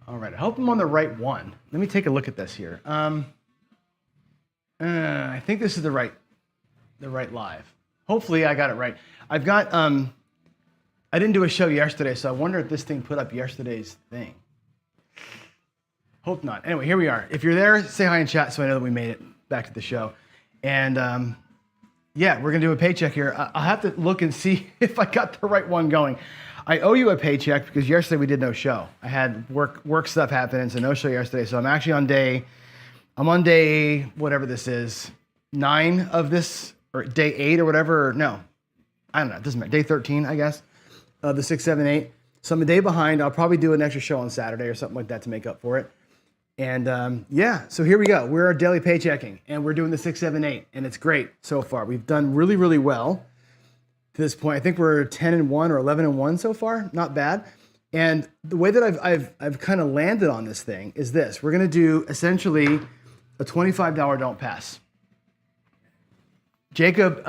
All right, I hope I'm on the right one. Let me take a look at this here. I think this is the right live. Hopefully I got it right. I've got, I didn't do a show yesterday, so I wonder if this thing put up yesterday's thing. Hope not. Anyway, here we are. If you're there, say hi in chat so I know that we made it back to the show. And yeah, we're gonna do a paycheck here. I'll have to look and see if I got the right one going. I owe you a paycheck because yesterday we did no show. I had work stuff happening, so no show yesterday. So I'm actually on day, whatever this is, 9 of this, or day 8 or whatever. No, I don't know. It doesn't matter. Day 13, I guess, of the 6, 7, 8. So I'm a day behind. I'll probably do an extra show on Saturday or something like that to make up for it. And yeah, so here we go. We're daily paychecking, and we're doing the 6, 7, 8, and it's great so far. We've done really, really well to this point. I think we're 10-1 or 11-1 so far. Not bad. And the way that I've kind of landed on this thing is this. We're going to do essentially a $25 don't pass. Jacob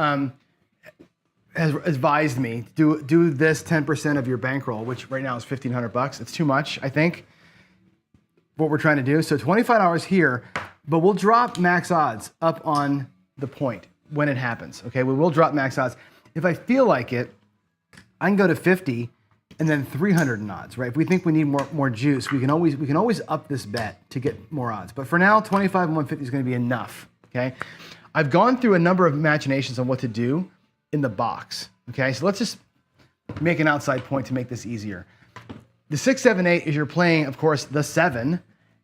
has advised me to do this 10% of your bankroll, which right now is $1,500. It's too much, I think, what we're trying to do. So $25 here, but we'll drop max odds up on the point when it happens. Okay, we will drop max odds. If I feel like it, I can go to 50 and then 300 in odds, right? If we think we need more juice, we can always up this bet to get more odds. But for now, 25 and 150 is going to be enough. Okay, I've gone through a number of imaginations on what to do in the box. Okay, so let's just make an outside point to make this easier. The 6, 7, 8 is you're playing, of course, the 7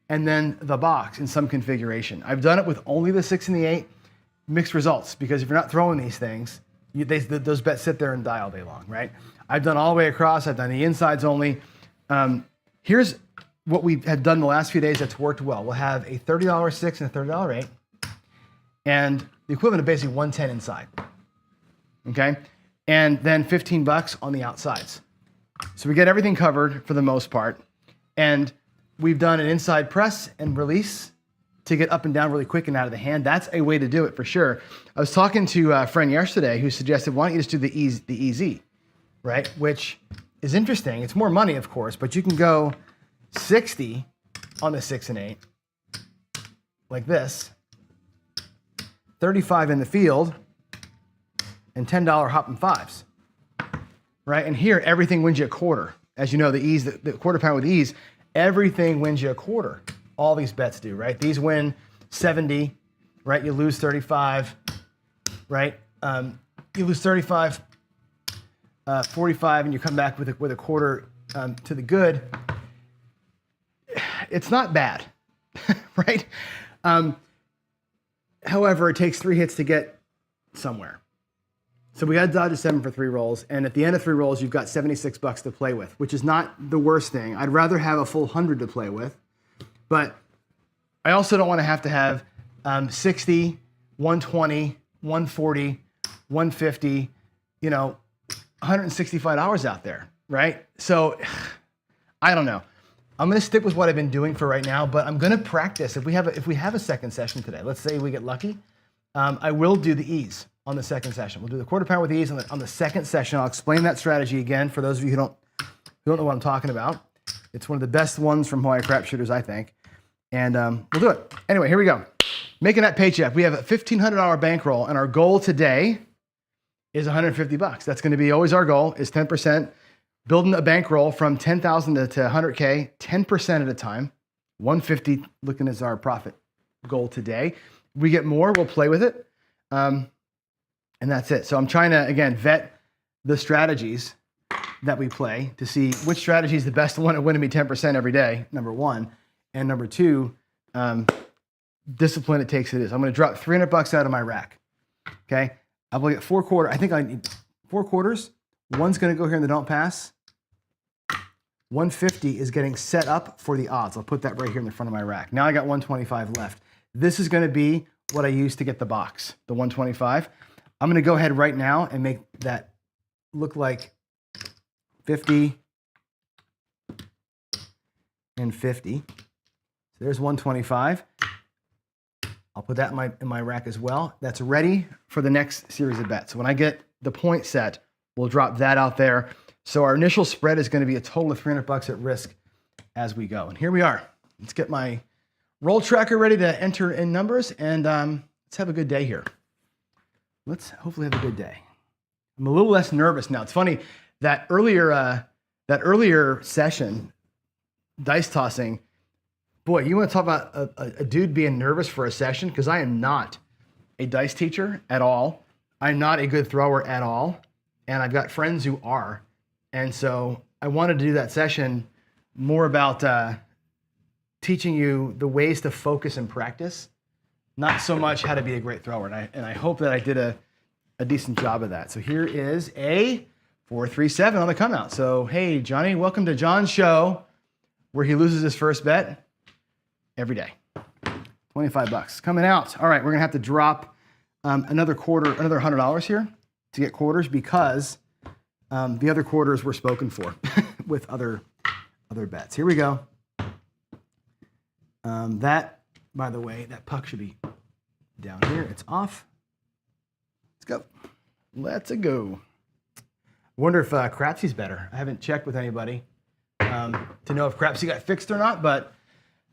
and then the box in some configuration. I've done it with only the 6 and the 8. Mixed results, because if you're not throwing these things, those bets sit there and die all day long, right? I've done all the way across. I've done the insides only. Here's what we have done the last few days that's worked well. We'll have a $30 6 and a $30 8, and the equivalent of basically 110 inside, okay? And then $15 on the outsides. So we get everything covered for the most part. And we've done an inside press and release to get up and down really quick and out of the hand. That's a way to do it for sure. I was talking to a friend yesterday who suggested, why don't you just do the EZ, right? Which is interesting. It's more money, of course, but you can go 60 on the 6 and 8, like this, 35 in the field, and $10 hop and fives, right? And here, everything wins you a quarter. As you know, the quarter pound with ease, everything wins you a quarter. All these bets do, right? These win 70, right? You lose 35, right? You lose 35, 45, and you come back with a quarter to the good. It's not bad, right? However, it takes 3 hits to get somewhere. So we got to dodge a 7 for 3 rolls, and at the end of 3 rolls, you've got $76 to play with, which is not the worst thing. I'd rather have a full 100 to play with. But I also don't want to have 60, 120, 140, 150, $165 out there, right? So I don't know. I'm going to stick with what I've been doing for right now, but I'm going to practice. If we have a second session today, let's say we get lucky, I will do the ease on the second session. We'll do the quarter pound with ease on the second session. I'll explain that strategy again for those of you who don't know what I'm talking about. It's one of the best ones from Hawaii Crapshooters, I think. And we'll do it. Anyway, here we go. Making that paycheck. We have a $1,500 bankroll, and our goal today is $150. That's going to be always our goal, is 10%. Building a bankroll from 10,000 to 100K, 10% at a time. 150 looking as our profit goal today. We get more, we'll play with it. And that's it. So I'm trying to, again, vet the strategies that we play to see which strategy is the best one at winning me 10% every day, number one. And number two, discipline it takes it is. I'm going to drop $300 out of my rack. Okay. I will get 4 quarters. I think I need 4 quarters. One's going to go here in the don't pass. 150 is getting set up for the odds. I'll put that right here in the front of my rack. Now I got 125 left. This is going to be what I use to get the box, the 125. I'm going to go ahead right now and make that look like 50 and 50. there's 125. I'll put that in my rack as well. That's ready for the next series of bets. So when I get the point set, we'll drop that out there. So our initial spread is going to be a total of $300 at risk as we go. And here we are. Let's get my roll tracker ready to enter in numbers, and let's have a good day here. Let's hopefully have a good day. I'm a little less nervous now. It's funny that earlier session, dice tossing. Boy, you want to talk about a dude being nervous for a session? Because I am not a dice teacher at all. I'm not a good thrower at all, and I've got friends who are. And so I wanted to do that session more about teaching you the ways to focus and practice, not so much how to be a great thrower. And I hope that I did a decent job of that. So here is a 4-3-7 on the come out. So, hey, Johnny, welcome to John's show where he loses his first bet every day. $25 coming out. All right, we're going to have to drop another $100 here to get quarters because the other quarters were spoken for with other bets. Here we go. That, by the way, that puck should be down here. It's off. Let's go. Let's go. Wonder if Crapsee's better. I haven't checked with anybody to know if Crapsee got fixed or not, but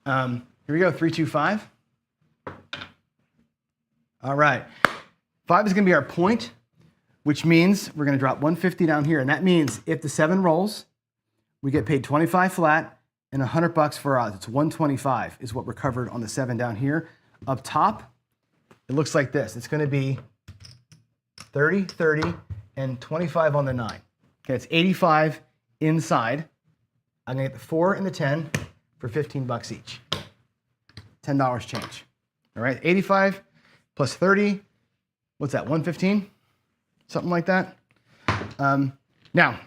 here we go, 3-2-5. All right. 5 is going to be our point, which means we're going to drop 150 down here. And that means if the 7 rolls, we get paid 25 flat and $100 for odds. It's 125 is what we're covered on the 7 down here. Up top, it looks like this. It's going to be 30, 30, and 25 on the 9. Okay, it's 85 inside. I'm going to get the 4 and the 10 for $15 each. $10 change. All right, 85 plus 30. What's that, 115? Something like that. Now,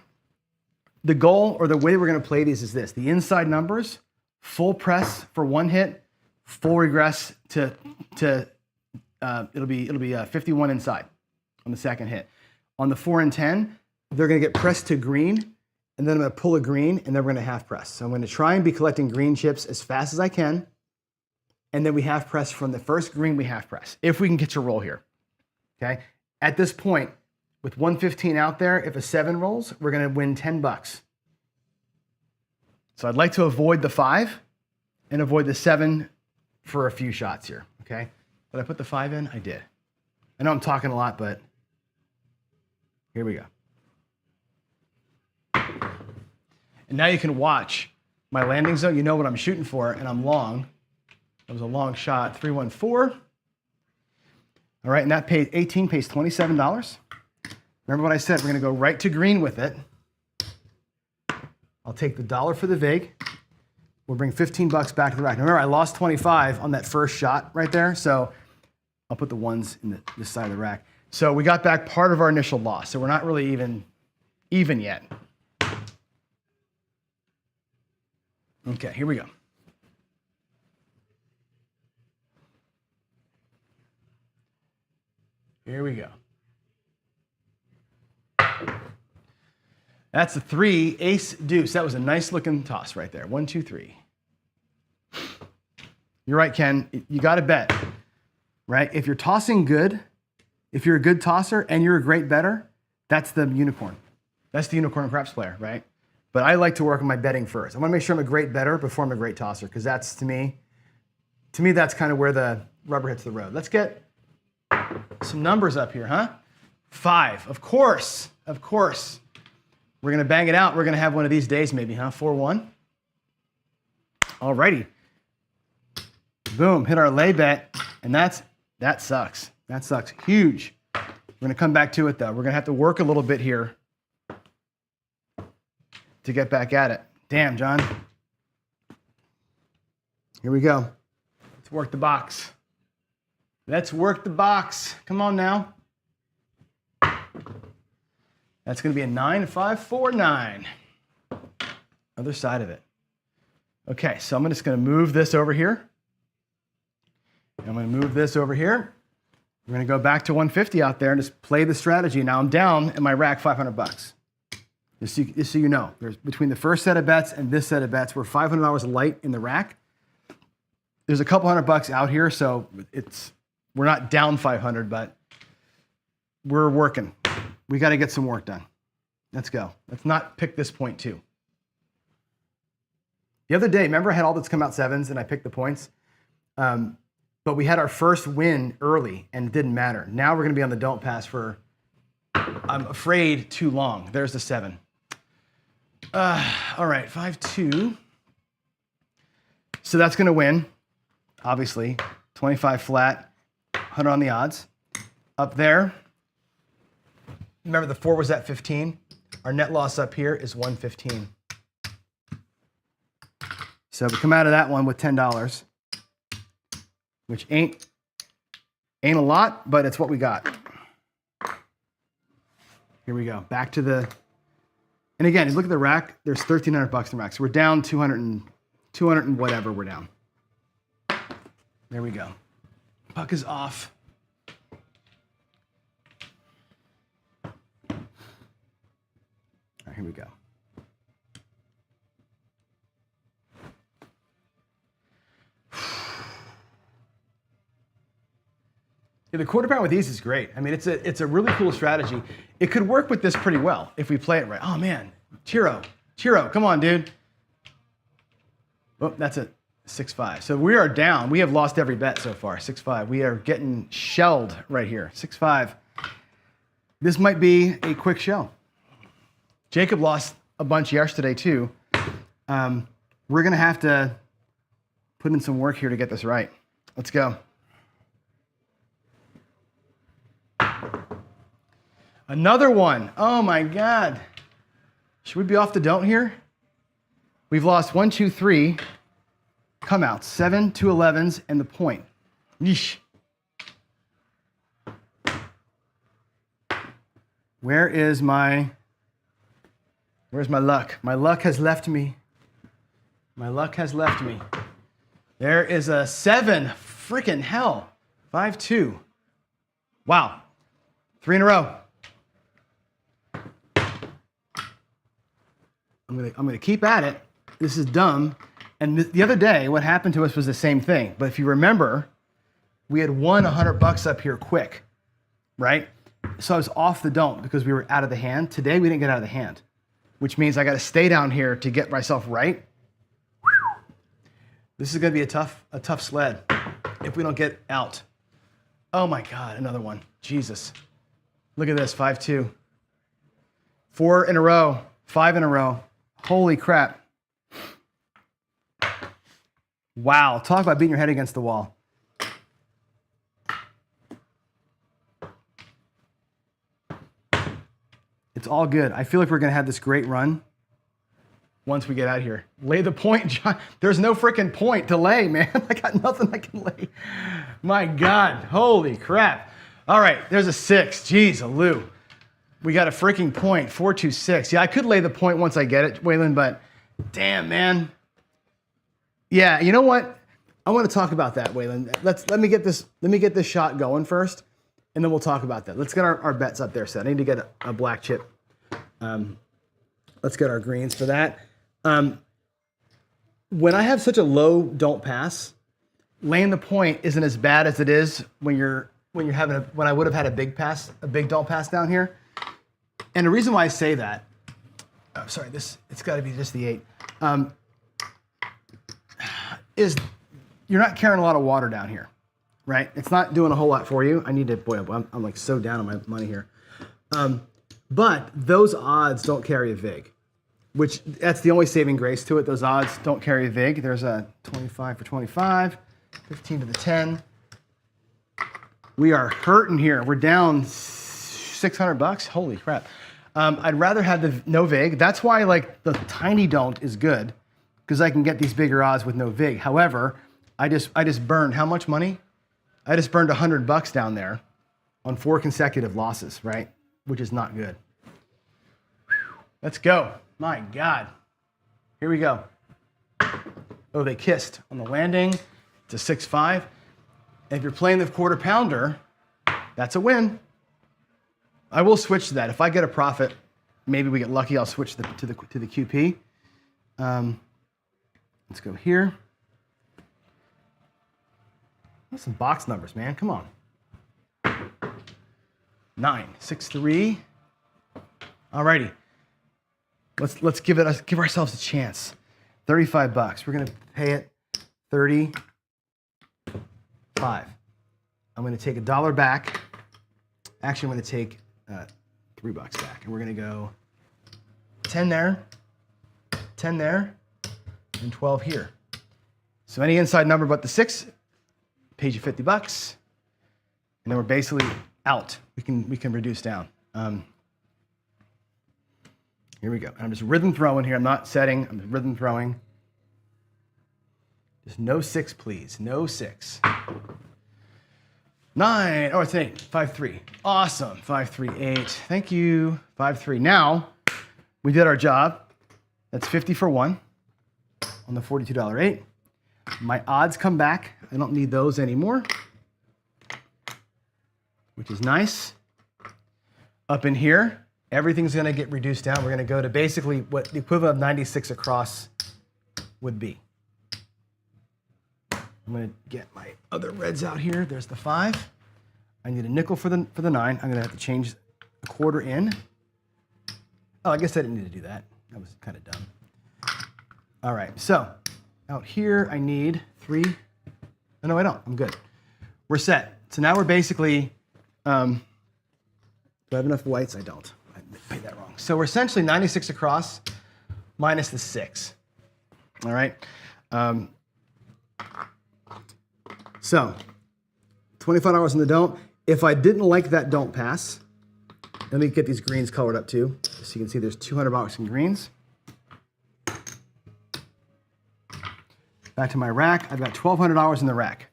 the goal or the way we're going to play these is this. The inside numbers, full press for 1 hit, full regress to it'll be 51 inside on the 2nd hit. On the 4 and 10, they're going to get pressed to green, and then I'm going to pull a green, and then we're going to half press. So I'm going to try and be collecting green chips as fast as I can, and then we half press from the first green, we half press, if we can get to roll here. Okay? At this point, with 115 out there, if a 7 rolls, we're going to win $10. So I'd like to avoid the 5 and avoid the 7 for a few shots here. Okay? Did I put the 5 in? I did. I know I'm talking a lot, but here we go. And now you can watch my landing zone. You know what I'm shooting for, and I'm long. That was a long shot, 314. All right, and that pays 18, pays $27. Remember what I said, we're gonna go right to green with it. I'll take the $1 for the vig. We'll bring $15 back to the rack. Now remember, I lost 25 on that first shot right there, so I'll put the ones in this side of the rack. So we got back part of our initial loss, so we're not really even yet. Okay, here we go. Here we go. That's a 3, ace, deuce. That was a nice looking toss right there. 1, 2, 3. You're right, Ken. You got to bet, right? If you're tossing good, if you're a good tosser and you're a great bettor, that's the unicorn. That's the unicorn craps player, right? But I like to work on my betting first. I want to make sure I'm a great bettor before I'm a great tosser, because that's, to me, that's kind of where the rubber hits the road. Let's get some numbers up here, huh? 5, of course. We're going to bang it out. We're going to have one of these days maybe, huh? 4-1. All righty. Boom, hit our lay bet, and that sucks. That sucks huge. We're going to come back to it, though. We're going to have to work a little bit here to get back at it. Damn, John. Here we go. Let's work the box. Let's work the box. Come on now. That's going to be a 9, 5, 4, 9. Other side of it. Okay, so I'm just going to move this over here. I'm going to move this over here. We're going to go back to 150 out there and just play the strategy. Now I'm down in my rack $500. Just so you know, there's between the first set of bets and this set of bets, we're $500 light in the rack. there's a couple $100 out here, so we're not down 500, but we're working. We got to get some work done. Let's go. Let's not pick this point too. The other day, remember I had all that's come out sevens and I picked the points? But we had our first win early and it didn't matter. Now we're going to be on the don't pass for, I'm afraid, too long. There's the 7. All right, 5-2. So that's going to win, obviously. 25 flat, 100 on the odds. Up there, remember the 4 was at 15. Our net loss up here is 115. So we come out of that one with $10, which ain't a lot, but it's what we got. Here we go. Back to the, and again, you look at the rack, there's $1,300 in the rack. So we're down 200 and whatever we're down. There we go. Puck is off. All right, here we go. Yeah, the quarter pound with these is great. I mean, it's a really cool strategy. It could work with this pretty well if we play it right. Oh man, Chiro, come on, dude. Oh, that's a 6-5. So we are down. We have lost every bet so far. 6-5. We are getting shelled right here. 6-5. This might be a quick show. Jacob lost a bunch yesterday too. We're gonna have to put in some work here to get this right. Let's go. Another one. Oh my God. Should we be off the don't here? We've lost 1, 2, 3 come outs, 7, 2 11s, and the point. Yeesh. Where's my luck? My luck has left me. My luck has left me. There is a 7. Freaking hell. 5-2. Wow. 3 in a row. I'm gonna keep at it. This is dumb. And the other day, what happened to us was the same thing. But if you remember, we had won $100 up here quick, right? So I was off the don't because we were out of the hand. Today, we didn't get out of the hand, which means I got to stay down here to get myself right. This is gonna be a tough sled if we don't get out. Oh my God, another one. Jesus. Look at this, 5-2. 4 in a row, 5 in a row. Holy crap. Wow, talk about beating your head against the wall. It's all good. I feel like we're gonna have this great run once we get out here. Lay the point, John. There's no freaking point to lay, man. I got nothing I can lay. My God, holy crap. All right, there's a 6. Jeez, Lou. We got a freaking point, 4-2-6. Yeah, I could lay the point once I get it, Waylon, but damn, man. Yeah, you know what? I want to talk about that, Waylon. Let me get this shot going first, and then we'll talk about that. Let's get our bets up there set. I need to get a black chip. Let's get our greens for that. When I have such a low don't pass, laying the point isn't as bad as it is when I would have had a big don't pass down here. And the reason why I say that, it's got to be just the 8, is you're not carrying a lot of water down here, right? It's not doing a whole lot for you. I need to, I'm like so down on my money here. But those odds don't carry a vig, which that's the only saving grace to it. Those odds don't carry a vig. There's a 25 for 25, 15 to the 10. We are hurting here. We're down $600. Holy crap. I'd rather have the no vig. That's why like the tiny don't is good because I can get these bigger odds with no vig. However, I just burned how much money? I just burned $100 down there on 4 consecutive losses, right? Which is not good. Let's go. My God. Here we go. Oh, they kissed on the landing. It's a 6-5. And if you're playing the quarter pounder, that's a win. I will switch to that. If I get a profit, maybe we get lucky, I'll switch to the QP. Let's go here. That's some box numbers, man. Come on. 9, 6, 3. Alrighty. Let's give ourselves a chance. 35 bucks. We're gonna pay it 35. I'm gonna take $1 back. Actually, I'm gonna take $3 back, and we're gonna go 10 there, 10 there, and 12 here. So any inside number but the 6 pays you 50 bucks, and then we're basically out. We can reduce down. Here we go. And I'm just rhythm throwing here. I'm not setting. I'm just rhythm throwing. Just no 6, please. No 6. 9. Oh, it's an 8. 5, 3. Awesome. 5, 3, 8. Thank you. 5, 3. Now we did our job. That's 50 for 1 on the $42 8. My odds come back. I don't need those anymore, which is nice. Up in here, everything's going to get reduced down. We're going to go to basically what the equivalent of 96 across would be. I'm going to get my other reds out here. There's the 5. I need a nickel for the 9. I'm going to have to change a quarter in. Oh, I guess I didn't need to do that. That was kind of dumb. All right, so out here I need 3. No, I don't. I'm good. We're set. So now we're basically, do I have enough whites? I don't. I made that wrong. So we're essentially 96 across minus the 6. All right. So $25 in the don't. If I didn't like that don't pass, let me get these greens colored up too. So you can see there's $200 in greens. Back to my rack. I've got $1,200 in the rack.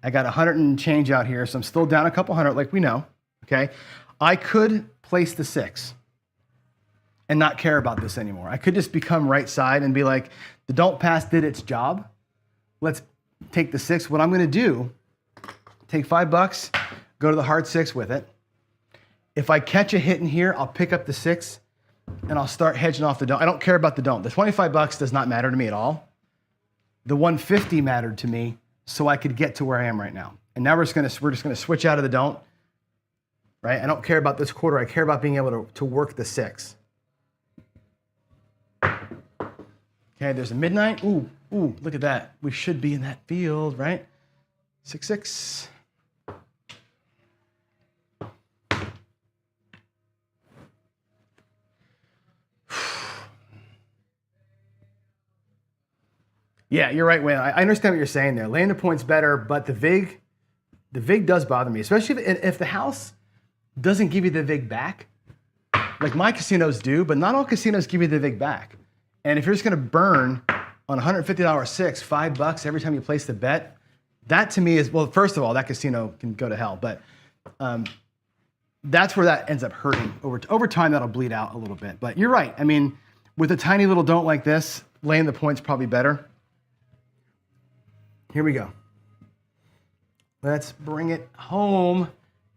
I got 100 and change out here, so I'm still down a couple hundred like we know, okay? I could place the 6 and not care about this anymore. I could just become right side and be like, the don't pass did its job. Let's take the 6. What I'm gonna do, take $5, go to the hard 6 with it. If I catch a hit in here, I'll pick up the 6 and I'll start hedging off the don't. I don't care about the don't. The $25 does not matter to me at all. The 150 mattered to me, so I could get to where I am right now. And now we're just gonna switch out of the don't, right? I don't care about this quarter. I care about being able to work the 6. Okay, there's a midnight. Ooh, look at that. We should be in that field, right? 6, 6. Yeah, you're right, Wayne. I understand what you're saying there. Laying the point's better, but the VIG does bother me, especially if the house doesn't give you the VIG back. Like my casinos do, but not all casinos give you the VIG back. And if you're just gonna burn on $150 6, $5 every time you place the bet, that to me is, well, first of all, that casino can go to hell, but that's where that ends up hurting. Over time, that'll bleed out a little bit. But you're right. I mean, with a tiny little don't like this, laying the point's probably better. Here we go. Let's bring it home.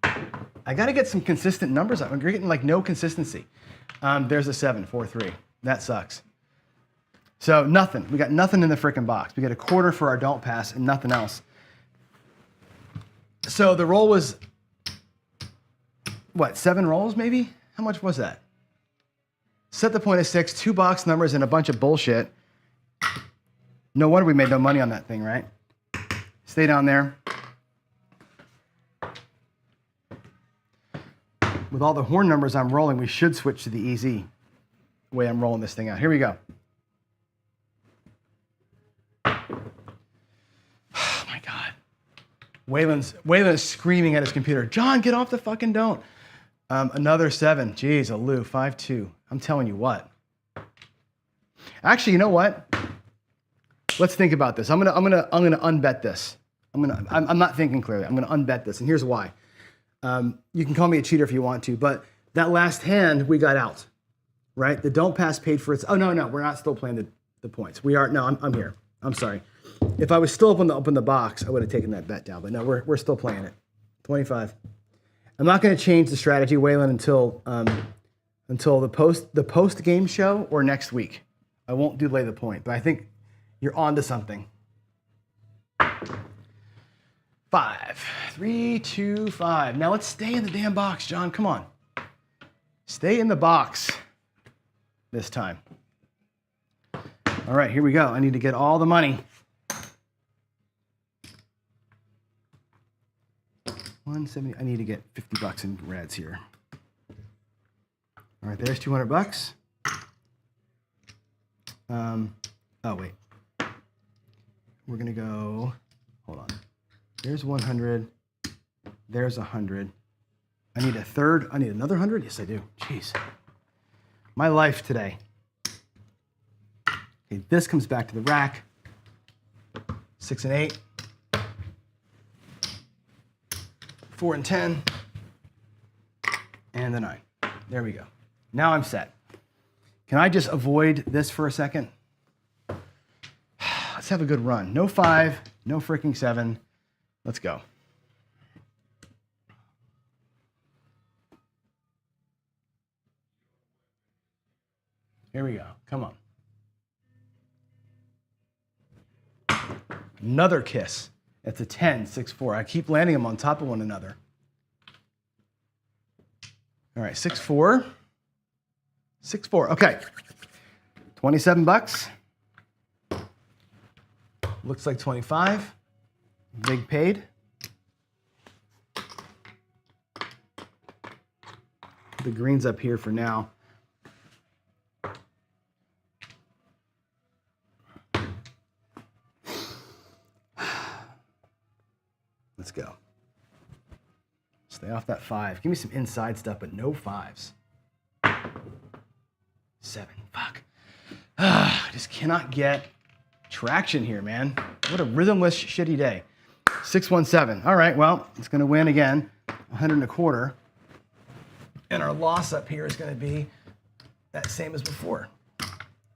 I got to get some consistent numbers up. I'm getting like no consistency. There's a 7, 4, 3. That sucks. So nothing. We got nothing in the frickin' box. We got a quarter for our don't pass and nothing else. So the roll was, what, 7 rolls maybe? How much was that? Set the point at 6, 2 box numbers and a bunch of bullshit. No wonder we made no money on that thing, right? Stay down there. With all the horn numbers I'm rolling, we should switch to the easy way I'm rolling this thing out. Here we go. Oh my God. Waylon's screaming at his computer. John, get off the fucking don't. Another 7. Jeez, a Lou, 5-2. I'm telling you what. Actually, you know what? Let's think about this. I'm gonna unbet this. I'm not thinking clearly. I'm gonna unbet this, and here's why. You can call me a cheater if you want to, but that last hand we got out, right? The don't pass paid for its. Oh no, we're not still playing the points. We are. No, I'm here. I'm sorry. If I was still up in the box, I would have taken that bet down. But no, we're still playing it. 25. I'm not going to change the strategy, Waylon, until the post game show or next week. I won't do lay the point, but I think you're on to something. 5, 3, 2, 5. Now let's stay in the damn box, John. Come on. Stay in the box this time. All right, here we go. I need to get all the money. 170. I need to get 50 bucks in reds here. All right, there's 200 bucks. Oh, wait. We're going to go, hold on. There's 100. There's 100. I need a third. I need another 100? Yes, I do. Jeez. My life today. Okay, this comes back to the rack. 6 and 8. 4 and 10. And the 9. There we go. Now I'm set. Can I just avoid this for a second? Let's have a good run. No 5, no freaking 7. Let's go. Here we go. Come on. Another kiss. It's a 10, 6, 4. I keep landing them on top of one another. All right, 6, 4. 6, 4. Okay. 27 bucks. Looks like 25. Big paid. The green's up here for now. Let's go. Stay off that 5. Give me some inside stuff, but no 5s. 7. Fuck. I just cannot get traction here, man. What a rhythmless, shitty day. 617. All right, well, it's going to win again. 125. And our loss up here is going to be that same as before. All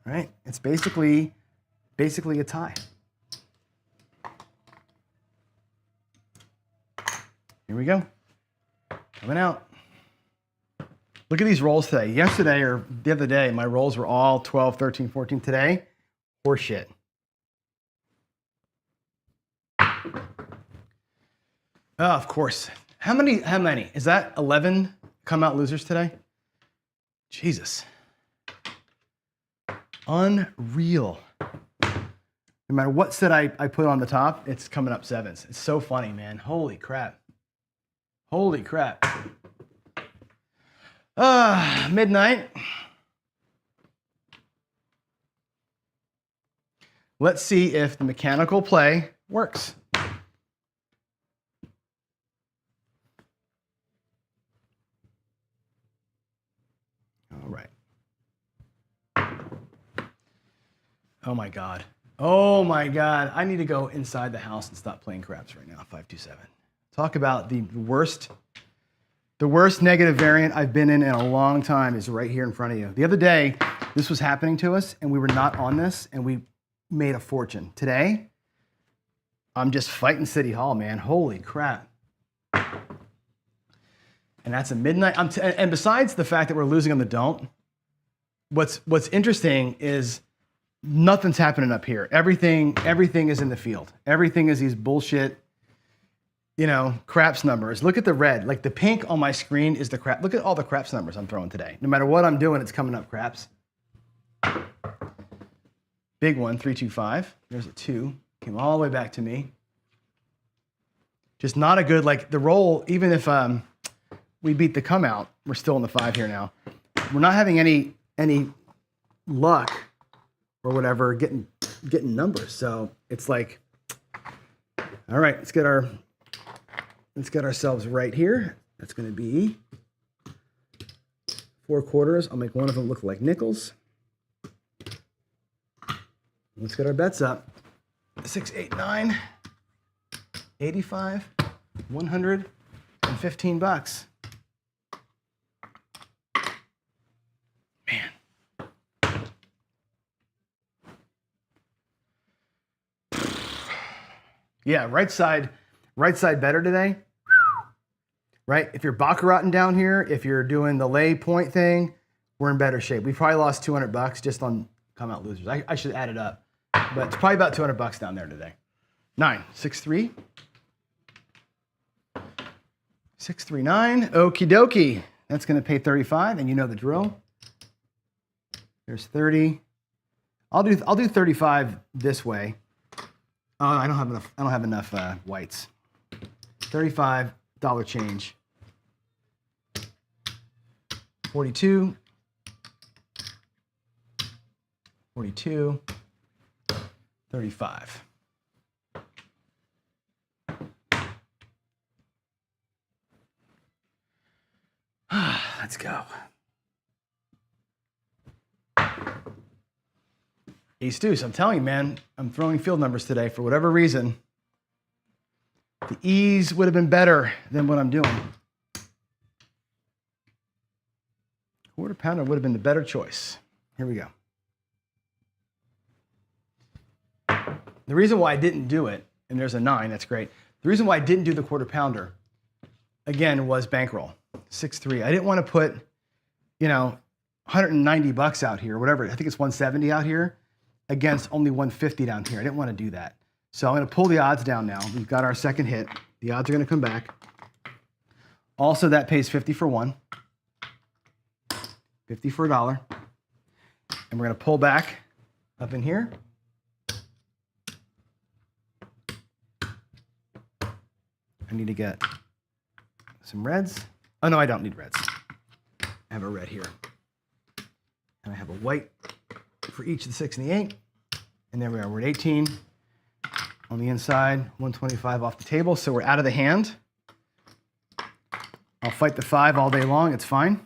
right? It's basically a tie. Here we go. Coming out. Look at these rolls today. Yesterday or the other day, my rolls were all 12, 13, 14. Today, horseshit. Oh, of course. How many? Is that 11 come out losers today? Jesus. Unreal. No matter what set I put on the top, it's coming up 7s. It's so funny, man. Holy crap. Holy crap. Midnight. Let's see if the mechanical play works. All right. Oh my God. Oh my God. I need to go inside the house and stop playing craps right now. 527. Talk about the worst negative variant I've been in a long time is right here in front of you. The other day, this was happening to us and we were not on this and we made a fortune. Today, I'm just fighting City Hall, man. Holy crap. And that's a midnight. And besides the fact that we're losing on the don't, what's interesting is nothing's happening up here. Everything is in the field. Everything is these bullshit, craps numbers. Look at the red. Like the pink on my screen is the crap. Look at all the craps numbers I'm throwing today. No matter what I'm doing, it's coming up craps. Big one, 325. There's a 2. Came all the way back to me. Just not a good, like the roll, even if we beat the come out, we're still in the 5 here now. We're not having any luck or whatever getting numbers. So it's like, all right, let's get ourselves right here. That's going to be 4 quarters. I'll make one of them look like nickels. Let's get our bets up. 6, 8, 9, 85, 115 bucks. Man. Yeah, right side better today. Right? If you're baccaratting down here, if you're doing the lay point thing, we're in better shape. We probably lost 200 bucks just on come out losers. I should add it up. But it's probably about 200 bucks down there today. 9, 6, 3, 639. Okie dokie. That's going to pay 35, and you know the drill. There's 30. I'll do 35 this way. Oh, I don't have enough whites. $35 change. 42. 42. 35. Let's go. Ace deuce. I'm telling you, man, I'm throwing field numbers today for whatever reason. The ease would have been better than what I'm doing. Quarter pounder would have been the better choice. Here we go. The reason why I didn't do it, and there's a 9, that's great. The reason why I didn't do the quarter pounder, again, was bankroll. 6-3. I didn't want to put, you know, $190 out here, whatever. I think it's 170 out here against only 150 down here. I didn't want to do that. So I'm going to pull the odds down now. We've got our second hit. The odds are going to come back. Also, that pays 50 for one. 50 for $1. And we're going to pull back up in here. I need to get some reds. Oh, no, I don't need reds. I have a red here. And I have a white for each of the 6 and the 8. And there we are. We're at 18. On the inside, 125 off the table. So we're out of the hand. I'll fight the 5 all day long. It's fine.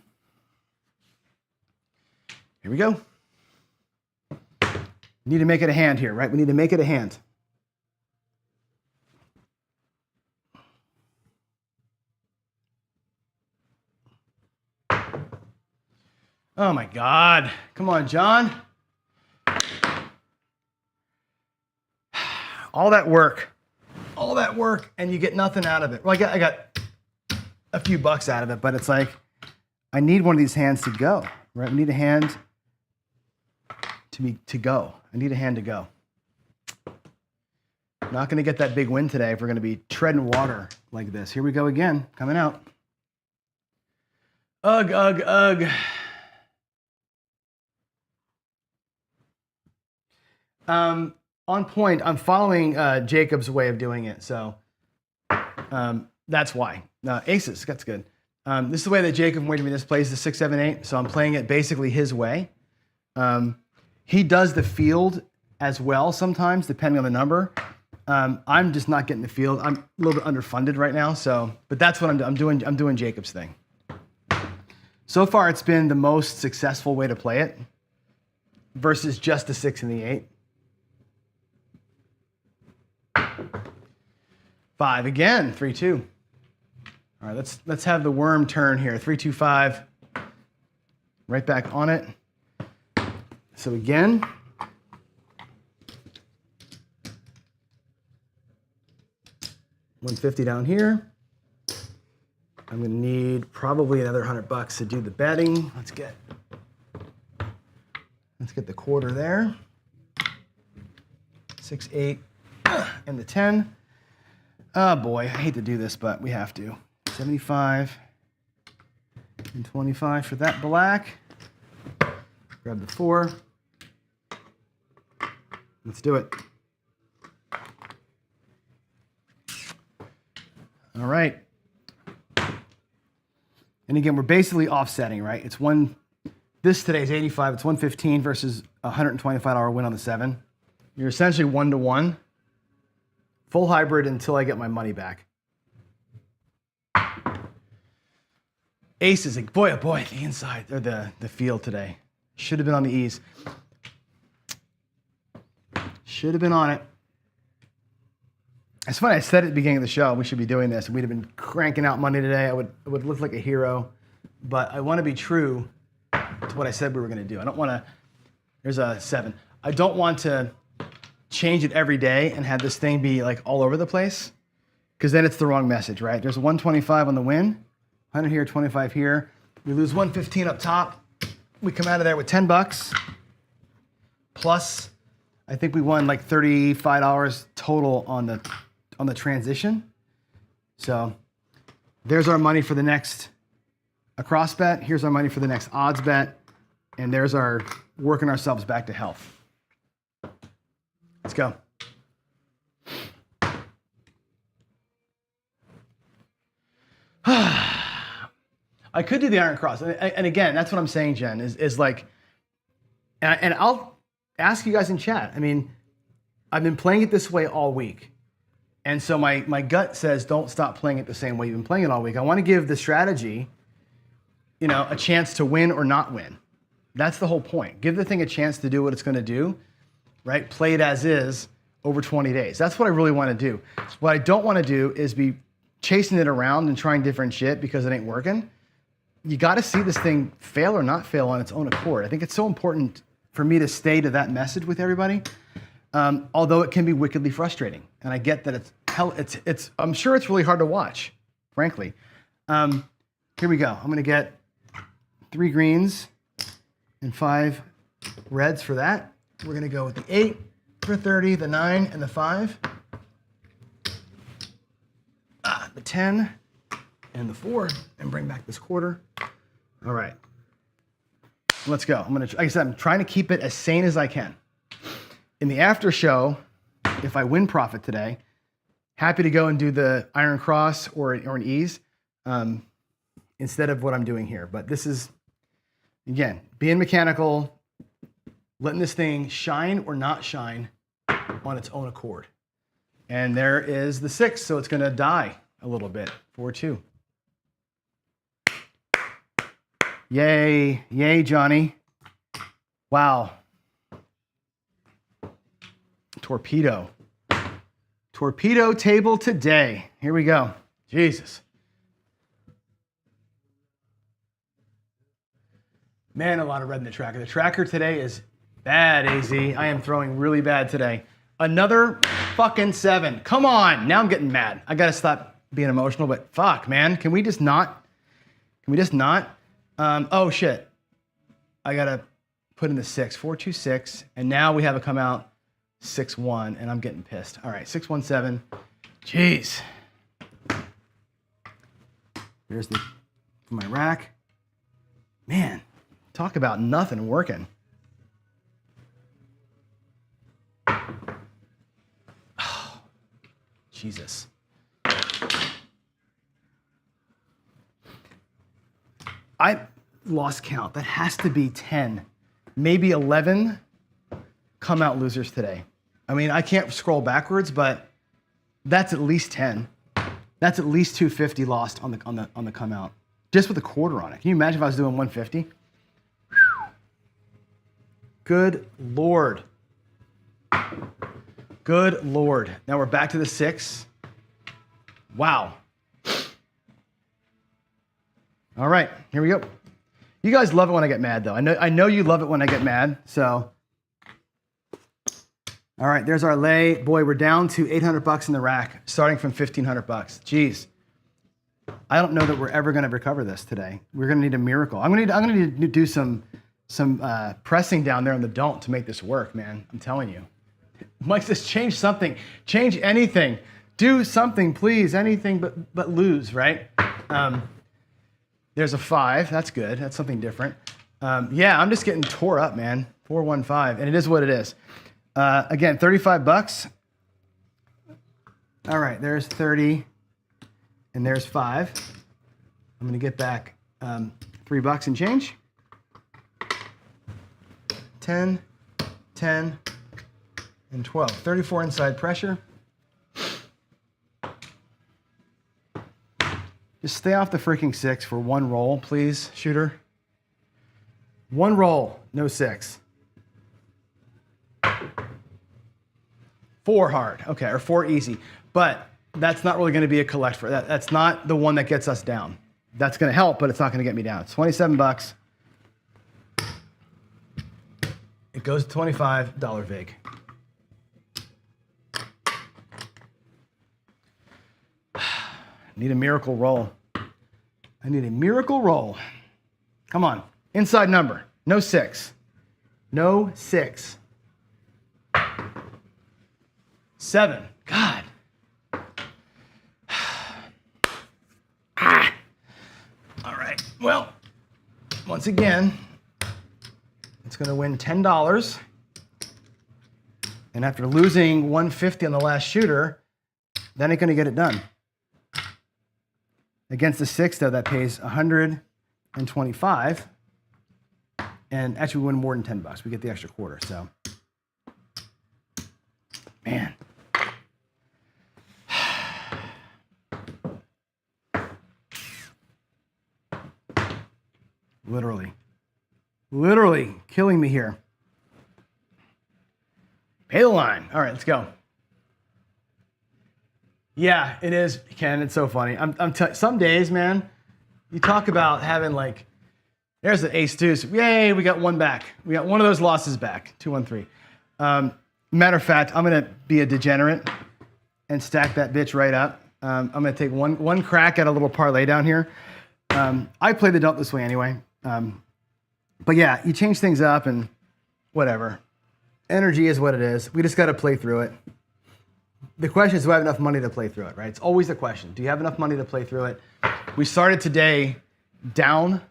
Here we go. Need to make it a hand here, right? We need to make it a hand. Oh my God. Come on, John. All that work, and you get nothing out of it. Well, I got a few bucks out of it, but it's like, I need one of these hands to go, right? We need a hand to go. I need a hand to go. Not going to get that big win today if we're going to be treading water like this. Here we go again, coming out. Ugh, ugh, ugh. On point, I'm following Jacob's way of doing it, so that's why. Aces, that's good. This is the way that Jacob wanted me. This plays the 6, 7, 8, so I'm playing it basically his way. He does the field as well sometimes, depending on the number. I'm just not getting the field. I'm a little bit underfunded right now, so but that's what I'm doing. I'm doing Jacob's thing. So far, it's been the most successful way to play it versus just the 6 and the 8. 5 again, 3-2. All right, let's have the worm turn here. 3-2-5. Right back on it. So again, $150 down here. I'm gonna need probably another $100 to do the betting. Let's get the quarter there. 6, 8, and the 10. Oh boy, I hate to do this, but we have to. 75 and 25 for that black. Grab the 4. Let's do it. All right. And again, we're basically offsetting, right? It's this today's 85, it's 115 versus a $125 win on the 7. You're essentially 1-to-1. Full hybrid until I get my money back. Aces, boy, oh boy, the inside, or the field today. Should have been on the ease. Should have been on it. It's funny, I said at the beginning of the show, we should be doing this, and we'd have been cranking out money today. I would look like a hero, but I want to be true to what I said we were going to do. I don't want to, there's a 7. I don't want to change it every day and have this thing be like all over the place, because then it's the wrong message, right? There's 125 on the win, 100 here, 25 here. We lose 115 up top. We come out of there with $10 plus. I think we won like $35 total on the transition. So There's our money for the next across bet. Here's our money for the next odds bet. And there's our working ourselves back to health. Let's go. I could do the iron cross. And again, that's what I'm saying, Jen, is like, and I'll ask you guys in chat. I mean, I've been playing it this way all week. And so my gut says, don't stop playing it the same way you've been playing it all week. I want to give the strategy, a chance to win or not win. That's the whole point. Give the thing a chance to do what it's going to do, right? Play it as is over 20 days. That's what I really want to do. What I don't want to do is be chasing it around and trying different shit because it ain't working. You got to see this thing fail or not fail on its own accord. I think it's so important for me to stay to that message with everybody, although it can be wickedly frustrating. And I get that I'm sure it's really hard to watch, frankly. Here we go. I'm going to get 3 greens and 5 reds for that. We're going to go with the 8 for 30, the 9 and the 5. The 10 and the 4, and bring back this quarter. All right, let's go. Like I said, I'm trying to keep it as sane as I can. In the after show, if I win profit today, happy to go and do the iron cross or an ease instead of what I'm doing here. But this is, again, being mechanical, letting this thing shine or not shine on its own accord. And there is the 6, so it's going to die a little bit. 4-2. Yay. Yay, Johnny. Wow. Torpedo. Torpedo table today. Here we go. Jesus. Man, a lot of red in the tracker. The tracker today is bad, AZ. I am throwing really bad today. Another fucking 7. Come on. Now I'm getting mad. I got to stop being emotional, but fuck, man. Can we just not? Can we just not? Oh, shit. I got to put in the 6. 4-2-6. And now we have it come out 6-1, and I'm getting pissed. All right, 6-1-7. Jeez. There's my rack. Man, talk about nothing working. Oh, Jesus. I lost count. That has to be 10, maybe 11 come out losers today. I mean, I can't scroll backwards, but that's at least 10. That's at least 250 lost on the come out, just with a quarter on it. Can you imagine if I was doing 150? Good Lord. Good Lord. Now we're back to the 6. Wow. All right, here we go. You guys love it when I get mad, though. I know you love it when I get mad, so. All right, there's our lay. Boy, we're down to $800 in the rack, starting from $1,500. Jeez. I don't know that we're ever going to recover this today. We're going to need a miracle. I'm going to need to do some pressing down there on the don't to make this work, man. I'm telling you. Mike says, change something. Change anything. Do something, please. Anything but lose, right? There's a 5. That's good. That's something different. Yeah, I'm just getting tore up, man. 415, and it is what it is. Again, $35. All right, there's 30, and there's 5. I'm going to get back $3 and change. 10, 10, and 12. 34 inside pressure. Just stay off the freaking 6 for one roll, please, shooter. One roll, no 6. 4 hard, okay, or 4 easy. But that's not really going to be a collect for that. That's not the one that gets us down. That's going to help, but it's not going to get me down. It's $27. It goes to $25 vig. Need a miracle roll. I need a miracle roll. Come on. Inside number. No 6. No 6. 7. God. Well, once again, it's going to win $10. And after losing 150 on the last shooter, that ain't going to get it done. Against the 6, though, that pays 125. And actually, we win more than $10. We get the extra quarter, so. Man. Literally killing me here. Pay the line. All right, let's go. Yeah, it is, Ken. It's so funny. Some days, man, you talk about having like, there's the ace deuce. Yay, we got one back. We got one of those losses back. 2-1-3. Matter of fact, I'm gonna be a degenerate and stack that bitch right up. I'm gonna take one crack at a little parlay down here. I play the dump this way anyway. But yeah, you change things up and whatever. Energy is what it is. We just got to play through it. The question is, do I have enough money to play through it, right? It's always the question. Do you have enough money to play through it? We started today down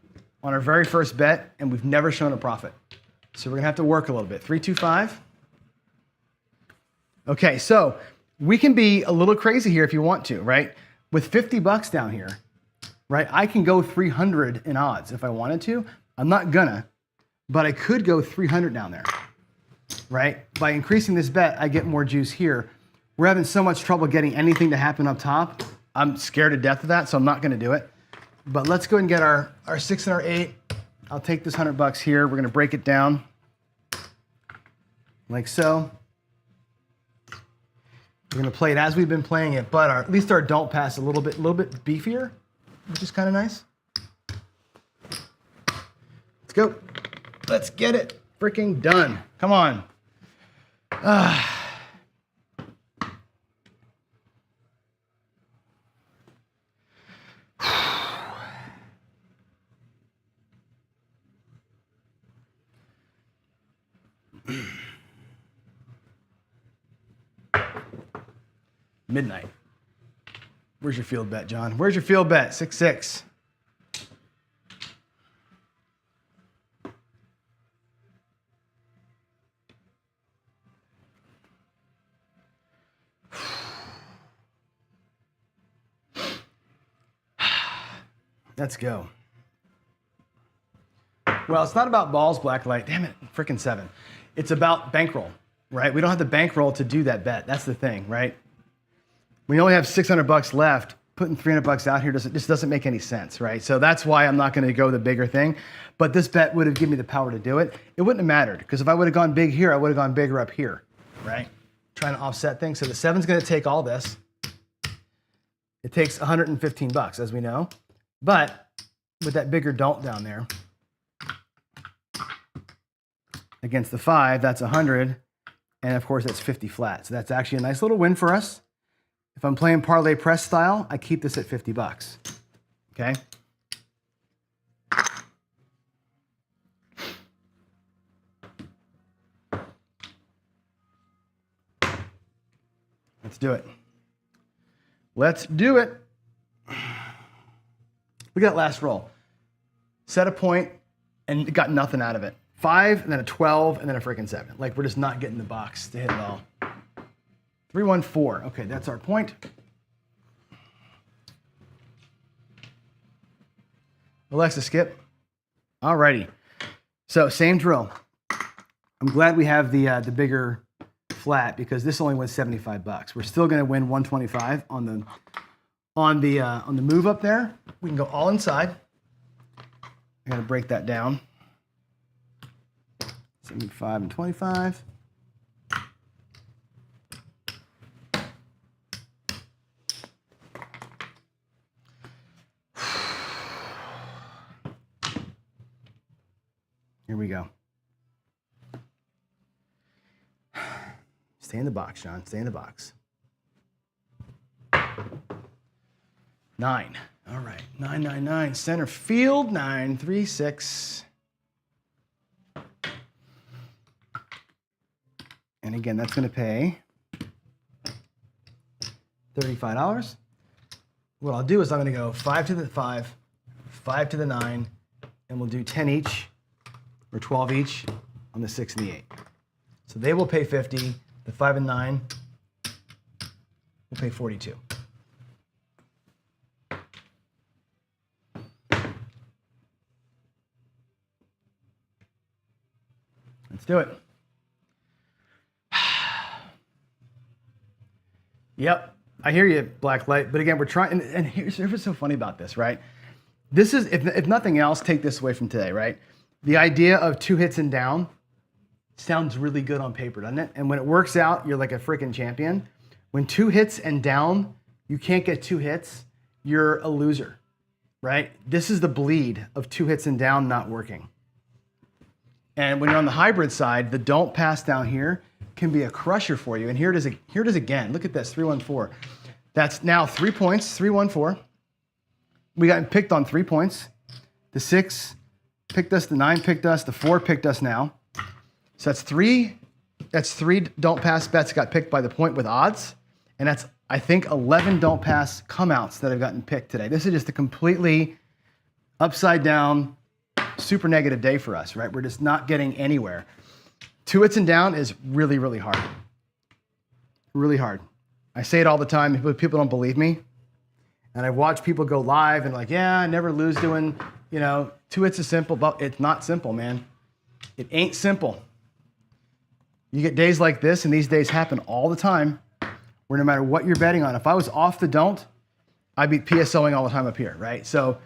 on our very first bet, and we've never shown a profit. So we're going to have to work a little bit. 325. Okay, so we can be a little crazy here if you want to, right? With $50 down here, right? I can go 300 in odds if I wanted to. I'm not gonna, but I could go 300 down there, right? By increasing this bet, I get more juice here. We're having so much trouble getting anything to happen up top. I'm scared to death of that, so I'm not gonna do it. But let's go and get our 6 and our 8. I'll take this $100 here. We're gonna break it down like so. We're gonna play it as we've been playing it, but at least our don't pass a little bit beefier, which is kind of nice. Let's go. Let's get it freaking done. Come on. Midnight. Where's your field bet, John? Where's your field bet? 6-6. Let's go. Well, it's not about balls, blacklight. Damn it, freaking 7. It's about bankroll, right? We don't have the bankroll to do that bet. That's the thing, right? We only have $600 left. Putting $300 out here just doesn't make any sense, right? So that's why I'm not going to go the bigger thing. But this bet would have given me the power to do it. It wouldn't have mattered because if I would have gone big here, I would have gone bigger up here, right? Trying to offset things. So the 7's going to take all this. It takes $115, as we know. But with that bigger don't down there, against the 5, that's 100. And of course, that's 50 flat. So that's actually a nice little win for us. If I'm playing parlay press style, I keep this at $50. Okay? Let's do it. Let's do it. Look at that last roll. Set a point and got nothing out of it. 5 and then a 12 and then a freaking 7. Like we're just not getting the box to hit it all. 314. Okay, that's our point. Alexa, skip. Alrighty. So same drill. I'm glad we have the bigger flat because this only wins $75. We're still going to win 125 on the move up there. We can go all inside. I got to break that down. 75 and 25. Here we go. Stay in the box, John. Stay in the box. 9. All right. 999. Center field. 936. And again, that's going to pay $35. What I'll do is I'm going to go 5 to the 5, 5 to the 9, and we'll do 10 each or 12 each on the 6 and the 8. So they will pay 50. The 5 and 9 will pay 42. Let's do it. Yep, I hear you, Blacklight. But again, we're trying, and here's what's so funny about this, right? This is, if nothing else, take this away from today, right? The idea of 2 hits and down sounds really good on paper, doesn't it? And when it works out, you're like a freaking champion. When 2 hits and down, you can't get 2 hits, you're a loser, right? This is the bleed of 2 hits and down not working. And when you're on the hybrid side, the don't pass down here can be a crusher for you. And here it is again. Look at this, 314. That's now 3 points, 314. We got picked on 3 points. The 6 picked us, the 9 picked us, the 4 picked us now. So that's three don't pass bets got picked by the point with odds. And that's, I think, 11 don't pass come outs that have gotten picked today. This is just a completely upside down, super negative day for us, right? We're just not getting anywhere. 2 hits and down is really, really hard. Really hard. I say it all the time. People don't believe me. And I've watched people go live and like, yeah, I never lose doing, 2 hits is simple, but it's not simple, man. It ain't simple. You get days like this, and these days happen all the time, where no matter what you're betting on, if I was off the don't, I'd be PSOing all the time up here, right? So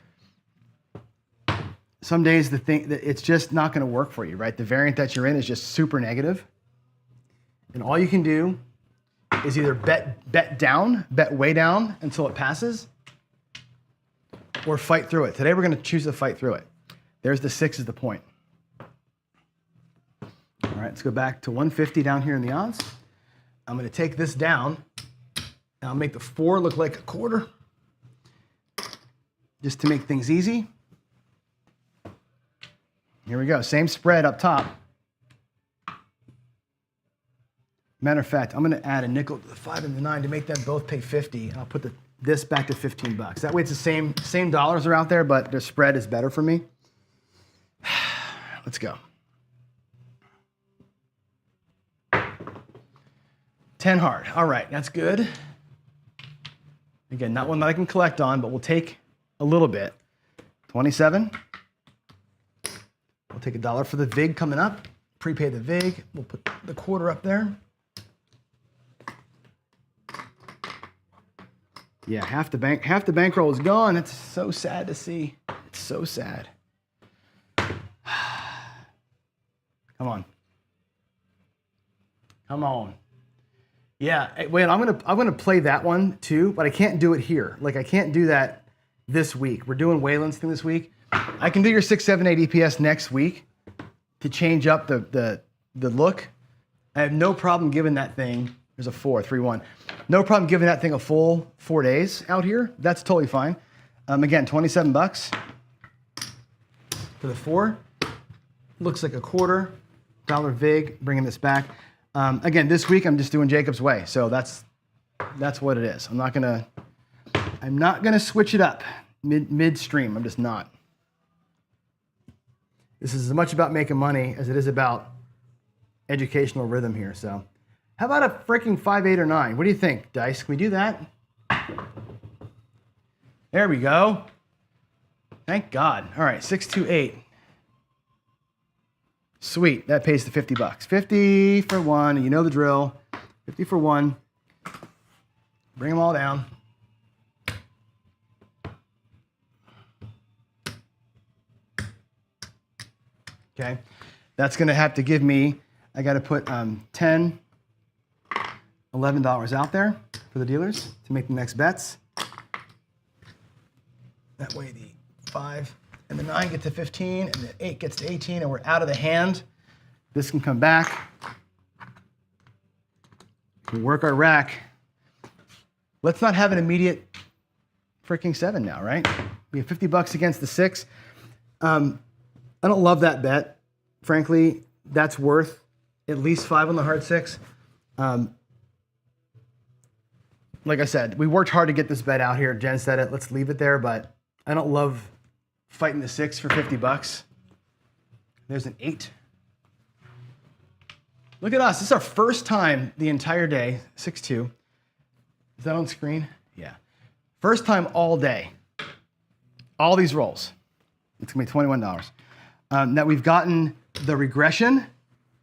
some days the thing that it's just not going to work for you, right? The variant that you're in is just super negative. And all you can do is either bet down, bet way down until it passes, or fight through it. Today we're going to choose to fight through it. There's the 6 is the point. All right, let's go back to 150 down here in the odds. I'm going to take this down, and I'll make the 4 look like a quarter, just to make things easy. Here we go, same spread up top. Matter of fact, I'm going to add a nickel to the 5 and the 9 to make them both pay 50, and I'll put this back to 15 bucks. That way it's the same dollars are out there, but their spread is better for me. Let's go. 10 hard. All right, that's good. Again, not one that I can collect on, but we'll take a little bit. 27. We'll take $1 for the VIG coming up. Prepay the VIG. We'll put the quarter up there. Yeah, half the bankroll is gone. It's so sad to see. It's so sad. Come on. Come on. Yeah, wait, I'm gonna play that one too, but I can't do it here. Like I can't do that this week. We're doing Waylon's thing this week. I can do your 6, 7, 8 EPS next week to change up the look. I have no problem giving that thing. There's a 4, 3, 1. No problem giving that thing a full 4 days out here. That's totally fine. Again, 27 bucks for the 4. Looks like a $quarter VIG. Bringing this back. Again, this week I'm just doing Jacob's way, so that's what it is. I'm not gonna switch it up midstream. I'm just not. This is as much about making money as it is about educational rhythm here. So, how about a freaking 5, 8, or 9? What do you think, Dice? Can we do that? There we go. Thank God. All right, 6, 2, 8. Sweet, that pays the 50 bucks. 50 for 1, you know the drill. 50 for 1. Bring them all down. Okay, that's gonna have to give me, I gotta put $10, $11 out there for the dealers to make the next bets. That way the 5 and the 9 get to 15, and the 8 gets to 18, and we're out of the hand. This can come back. We work our rack. Let's not have an immediate freaking 7 now, right? We have 50 bucks against the 6. I don't love that bet. Frankly, that's worth at least 5 on the hard 6. Like I said, we worked hard to get this bet out here. Jen said it. Let's leave it there, but I don't love fighting the 6 for 50 bucks. There's an 8. Look at us. This is our first time the entire day. 6-2. Is that on screen? Yeah. First time all day. All these rolls. It's going to be $21. That we've gotten the regression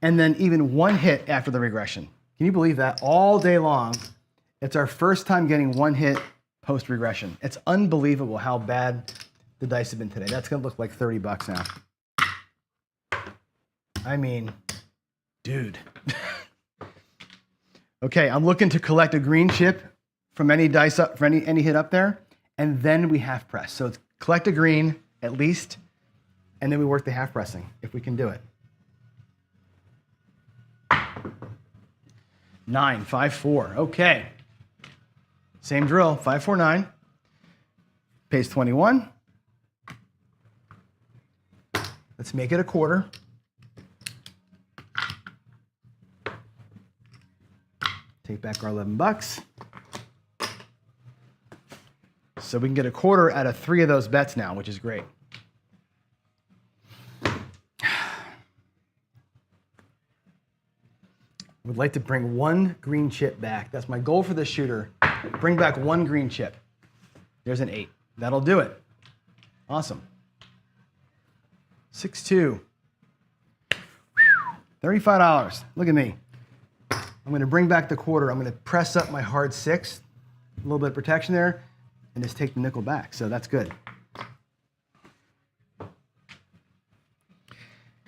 and then even one hit after the regression. Can you believe that? All day long. It's our first time getting one hit post-regression. It's unbelievable how bad the dice have been today. That's going to look like 30 bucks now. I mean, dude. Okay, I'm looking to collect a green chip from any dice up, for any hit up there, and then we half press. So it's collect a green at least, and then we work the half pressing if we can do it. 9, 5, 4. Okay. Same drill. 5, 4, 9. Pays 21. Let's make it a quarter. Take back our 11 bucks. So we can get a quarter out of 3 of those bets now, which is great. Would like to bring 1 green chip back. That's my goal for the shooter. Bring back 1 green chip. There's an 8. That'll do it. Awesome. 6-2. $35. Look at me. I'm going to bring back the quarter. I'm going to press up my hard 6. A little bit of protection there. And just take the nickel back. So that's good.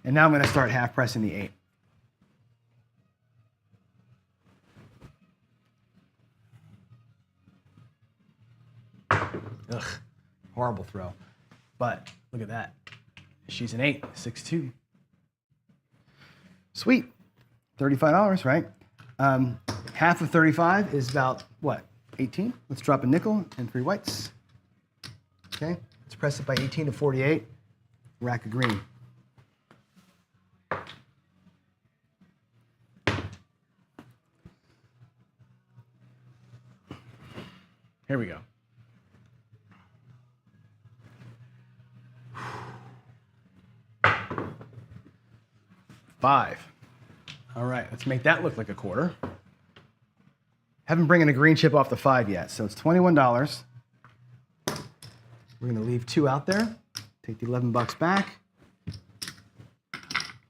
And now I'm going to start half pressing the 8. Ugh, horrible throw. But look at that. She's an 8, 6-2. Sweet. $35, right? Half of 35 is about, what, 18? Let's drop a nickel and 3 whites. Okay, let's press it by 18 to 48. Rack a green. Here we go. $5. All right, let's make that look like a quarter. Haven't bringing a green chip off the 5 yet, so it's $21. We're gonna leave 2 out there. Take the 11 bucks back.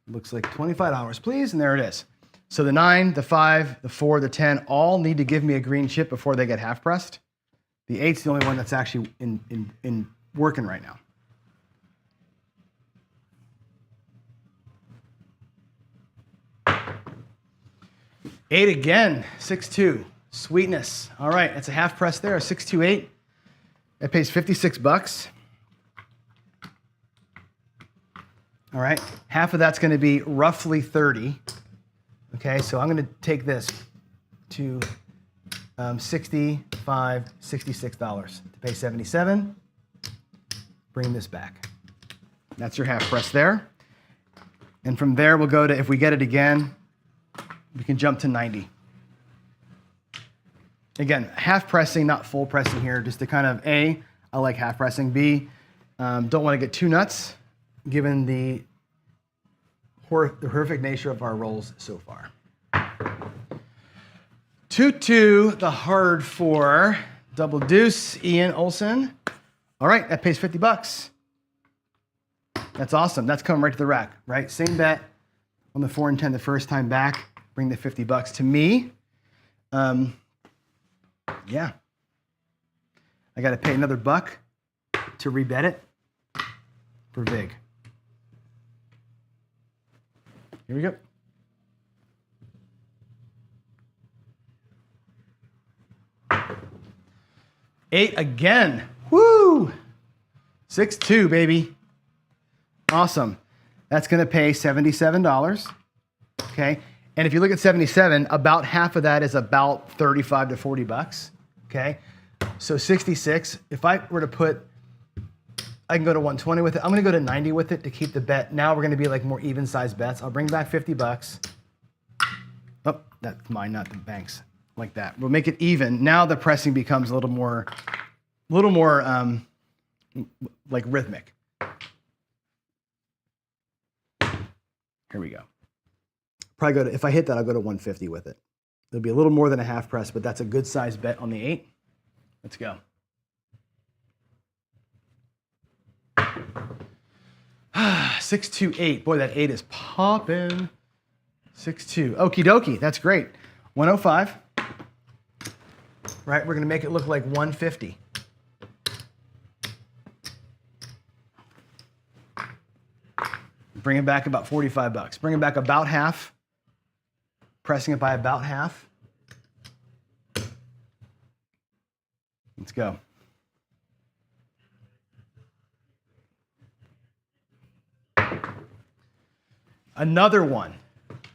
Looks like $25, please, and there it is. So the 9, the 5, the 4, the 10 all need to give me a green chip before they get half pressed. The 8's the only one that's actually in working right now. 8 again, 6-2, sweetness. All right, that's a half press there, a 6-2-8. That pays 56 bucks. All right, half of that's gonna be roughly 30. Okay, so I'm gonna take this to $65, $66 to pay 77. Bring this back. That's your half press there. And from there, we'll go to, if we get it again, we can jump to 90. Again, half pressing, not full pressing here, just to kind of, A, I like half pressing. B, don't want to get too nuts, given the horrific nature of our rolls so far. 2-2, the hard 4, double deuce, Ian Olson. All right, that pays 50 bucks. That's awesome. That's coming right to the rack, right? Same bet on the 4 and 10 the first time back. Bring the 50 bucks to me. Yeah. I got to pay another buck to rebet it for Vig. Here we go. $8 again. Woo! 6-2, baby. Awesome. That's going to pay $77. Okay. And if you look at 77, about half of that is about 35 to 40 bucks. Okay. So 66. If I were to put, I can go to 120 with it. I'm going to go to 90 with it to keep the bet. Now we're going to be like more even sized bets. I'll bring back 50 bucks. Oh, that's mine, not the bank's. Like that. We'll make it even. Now the pressing becomes a little more like rhythmic. Here we go. Probably go to, if I hit that, I'll go to 150 with it. It'll be a little more than a half press, but that's a good size bet on the 8. Let's go. Ah, 628. Boy, that 8 is popping. 6-2. Okie dokie. That's great. 105. Right, we're going to make it look like 150. Bring it back about 45 bucks. Bring it back about half. Pressing it by about half. Let's go. Another one.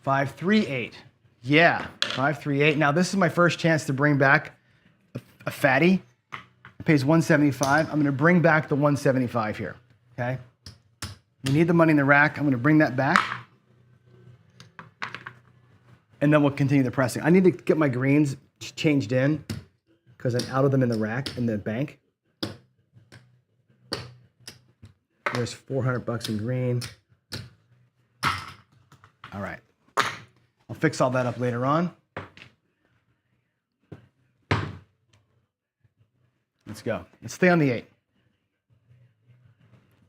538. Yeah, 538. Now this is my first chance to bring back a fatty. It pays 175. I'm going to bring back the 175 here. Okay. We need the money in the rack. I'm going to bring that back. And then we'll continue the pressing. I need to get my greens changed in because I'm out of them in the rack in the bank. There's 400 bucks in green. All right. I'll fix all that up later on. Let's go. Let's stay on the 8.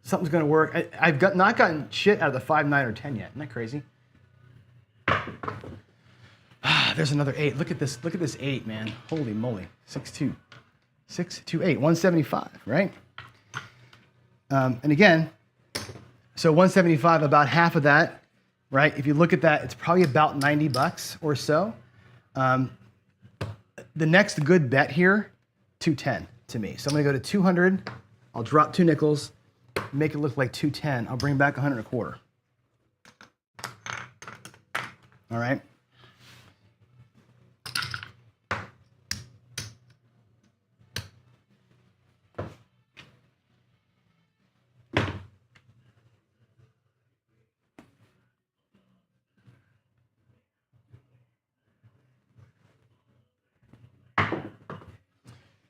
Something's going to work. I've not gotten shit out of the 5, 9, or 10 yet. Isn't that crazy? There's another 8. Look at this. Look at this 8, man. Holy moly. 6-2. 628. 175, right? And again, so 175, about half of that, right? If you look at that, it's probably about 90 bucks or so. The next good bet here, 210 to me. So I'm going to go to 200. I'll drop 2 nickels. Make it look like 210. I'll bring back 100 and a quarter. All right.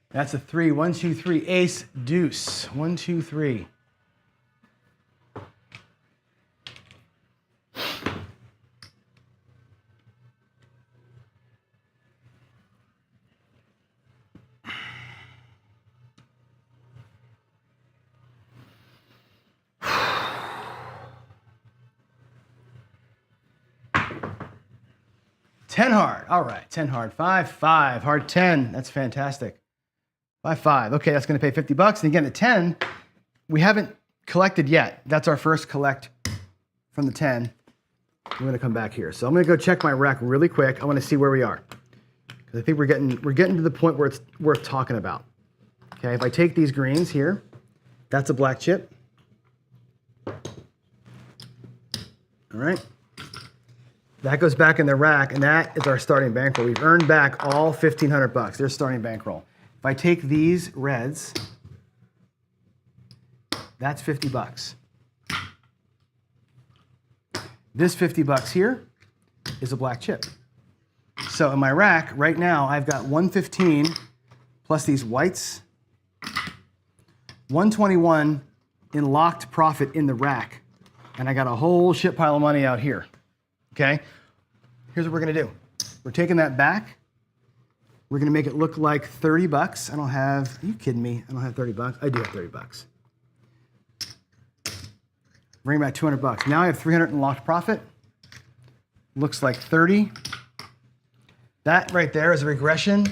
That's a 3. 1, 2, 3. Ace, deuce. 1, 2, 3. $10 hard. All right, 10 hard. 5, 5. Hard 10. That's fantastic. 5, 5. Okay, that's going to pay 50 bucks. And again, the 10, we haven't collected yet. That's our first collect from the 10. I'm going to come back here. So I'm going to go check my rack really quick. I want to see where we are. Because I think we're getting to the point where it's worth talking about. Okay, if I take these greens here, that's a black chip. All right. That goes back in the rack, and that is our starting bankroll. We've earned back all 1,500 bucks. There's starting bankroll. If I take these reds, that's 50 bucks. This 50 bucks here is a black chip. So in my rack right now, I've got 115 plus these whites, 121 in locked profit in the rack, and I got a whole shit pile of money out here. Okay, here's what we're gonna do. We're taking that back. We're gonna make it look like 30 bucks. I don't have, are you kidding me? I don't have 30 bucks. I do have 30 bucks. Bring back 200 bucks. Now I have 300 in locked profit. Looks like 30. That right there is a regression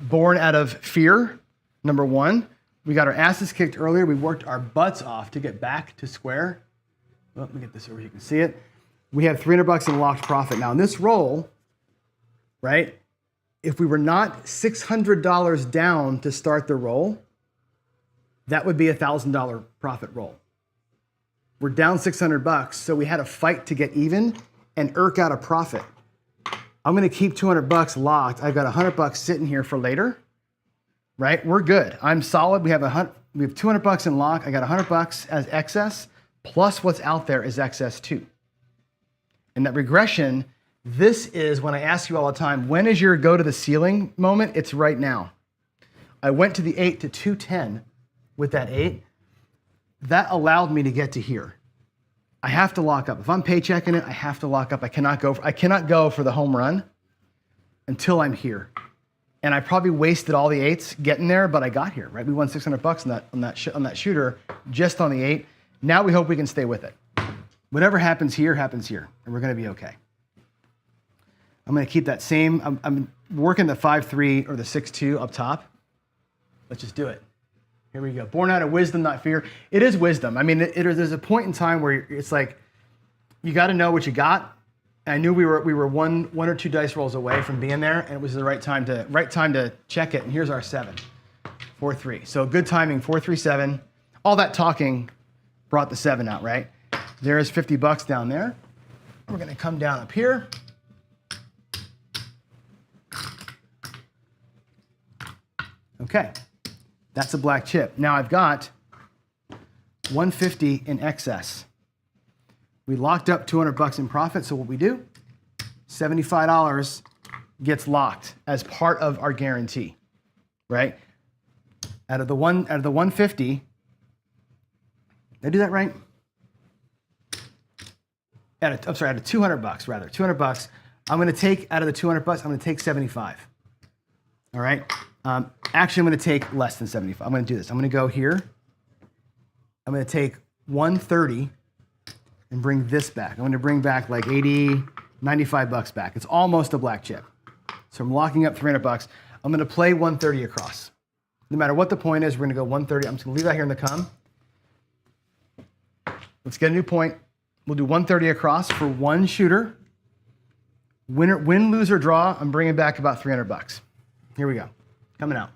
born out of fear, number 1. We got our asses kicked earlier. We worked our butts off to get back to square. Well, let me get this over here, you can see it. We have 300 bucks in locked profit. Now in this roll, right, if we were not $600 down to start the roll, that would be a $1,000 profit roll. We're down 600 bucks, so we had a fight to get even and irk out a profit. I'm gonna keep 200 bucks locked. I've got 100 bucks sitting here for later, right? We're good. I'm solid. We have 200 bucks in lock. I got 100 bucks as excess, plus what's out there is excess too. And that regression, this is when I ask you all the time, when is your go to the ceiling moment? It's right now. I went to the 8 to 210 with that 8. That allowed me to get to here. I have to lock up. If I'm paychecking it, I have to lock up. I cannot go for the home run until I'm here. And I probably wasted all the 8s getting there, but I got here, right? We won $600 on that shooter just on the 8. Now we hope we can stay with it. Whatever happens here, and we're going to be okay. I'm going to keep that same. I'm working the 5-3 or the 6-2 up top. Let's just do it. Here we go. Born out of wisdom, not fear. It is wisdom. I mean, there's a point in time where it's like you got to know what you got. And I knew we were one or two dice rolls away from being there, and it was the right time to check it. And here's our 7, 4-3. So good timing, 4-3-7. All that talking brought the 7 out, right? There's $50 down there. We're going to come down up here. Okay, that's a black chip. Now I've got 150 in excess. We locked up $200 in profit, so what we do, $75 gets locked as part of our guarantee, right? Out of the 150, did I do that right? Out of $200 rather, $200. I'm going to take out of the $200. I'm going to take 75. All right. Actually, I'm going to take less than 75. I'm going to do this. I'm going to go here. I'm going to take 130 and bring this back. I'm going to bring back like 80, $95 back. It's almost a black chip. So I'm locking up $300. I'm going to play 130 across. No matter what the point is, we're going to go 130. I'm just going to leave that here in the come. Let's get a new point. We'll do 130 across for one shooter. Win, lose, or draw, I'm bringing back about $300. Here we go. Coming out.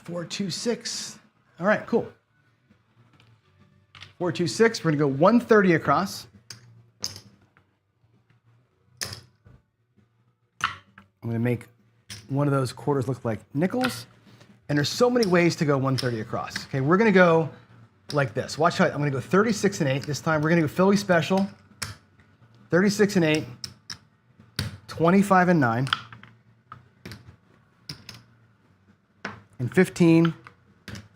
426. All right, cool. 426. We're going to go 130 across. I'm going to make one of those quarters look like nickels. And there's so many ways to go 130 across. Okay, we're going to go like this. Watch how I'm going to go 36 and 8 this time. We're going to go Philly special. 36 and 8. 25 and 9. And 15,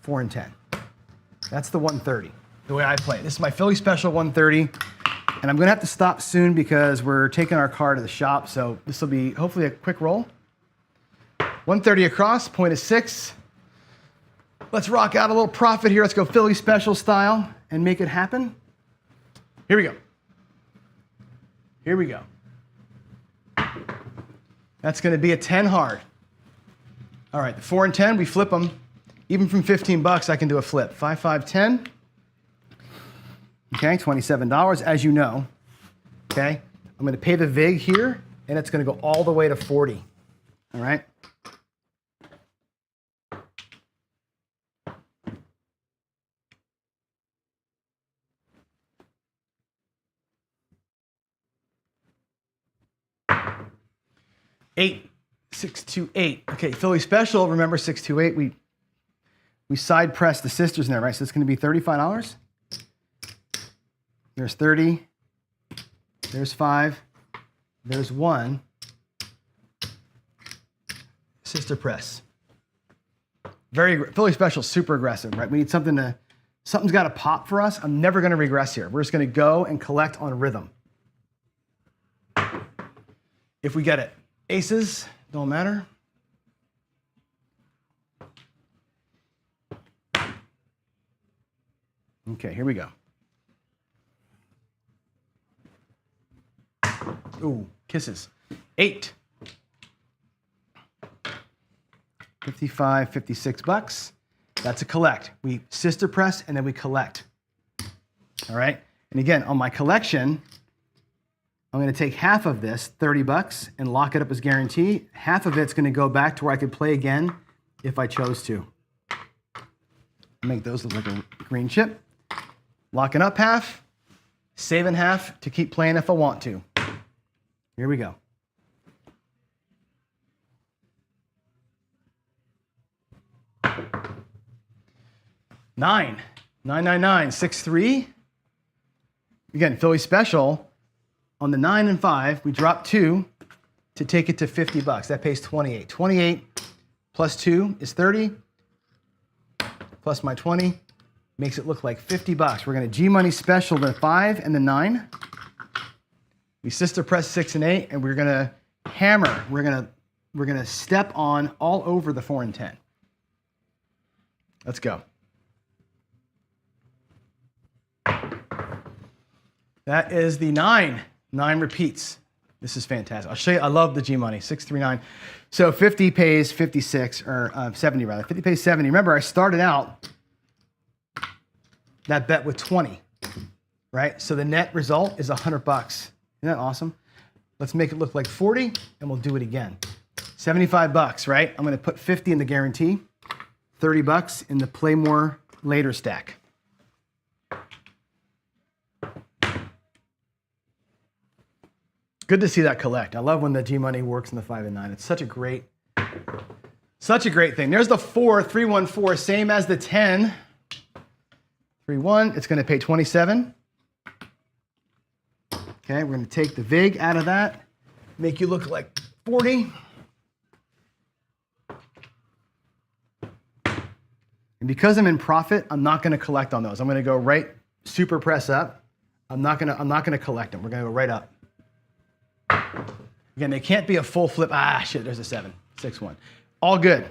4 and 10. That's the 130, the way I play it. This is my Philly special 130. And I'm going to have to stop soon because we're taking our car to the shop. So this will be hopefully a quick roll. 130 across, point is 6. Let's rock out a little profit here. Let's go Philly special style and make it happen. Here we go. Here we go. That's going to be a 10 hard. All right, the 4 and 10, we flip them. Even from $15, I can do a flip. 5, 5, 10. Okay, $27, as you know. Okay, I'm going to pay the VIG here, and it's going to go all the way to 40. All right. Eight, 6, 2, 8. Okay, Philly special. Remember 6, 2, 8. We side press the sisters in there, right? So it's going to be $35. There's 30. There's 5. There's 1. Sister press. Philly special, super aggressive, right? We need something's got to pop for us. I'm never going to regress here. We're just going to go and collect on rhythm. If we get it. Aces, don't matter. Okay, here we go. Ooh, kisses. 8. 55, $56. That's a collect. We sister press and then we collect. All right. And again, on my collection, I'm going to take half of this, $30, and lock it up as guarantee. Half of it's going to go back to where I could play again if I chose to. Make those look like a green chip. Locking up half, saving half to keep playing if I want to. Here we go. Nine, 999, 6-3. Again, Philly special. On the 9 and 5, we drop 2 to take it to $50. That pays 28. 28 plus 2 is 30. Plus my 20 Makes it look like 50 bucks. We're gonna G-money special the 5 and the 9. We sister press 6 and 8, and we're gonna hammer. We're gonna step on all over the 4 and 10. Let's go. That is the 9. 9 repeats. This is fantastic. I'll show you. I love the G-money. 6, 3, 9. So 50 pays 56, or 70 rather. 50 pays 70. Remember, I started out that bet with 20, right? So the net result is 100 bucks. Isn't that awesome? Let's make it look like 40, and we'll do it again. 75 bucks, right? I'm gonna put 50 in the guarantee, 30 bucks in the play more later stack. Good to see that collect. I love when the G-money works in the 5 and 9. It's such a great thing. There's the 4, 3, 1, 4, same as the 10. 3, 1, it's gonna pay 27. Okay, we're gonna take the VIG out of that, make you look like 40. And because I'm in profit, I'm not gonna collect on those. I'm gonna go right, super press up. I'm not gonna collect them. We're gonna go right up. Again, they can't be a full flip. Ah, shit, there's a 7, 6, 1. All good.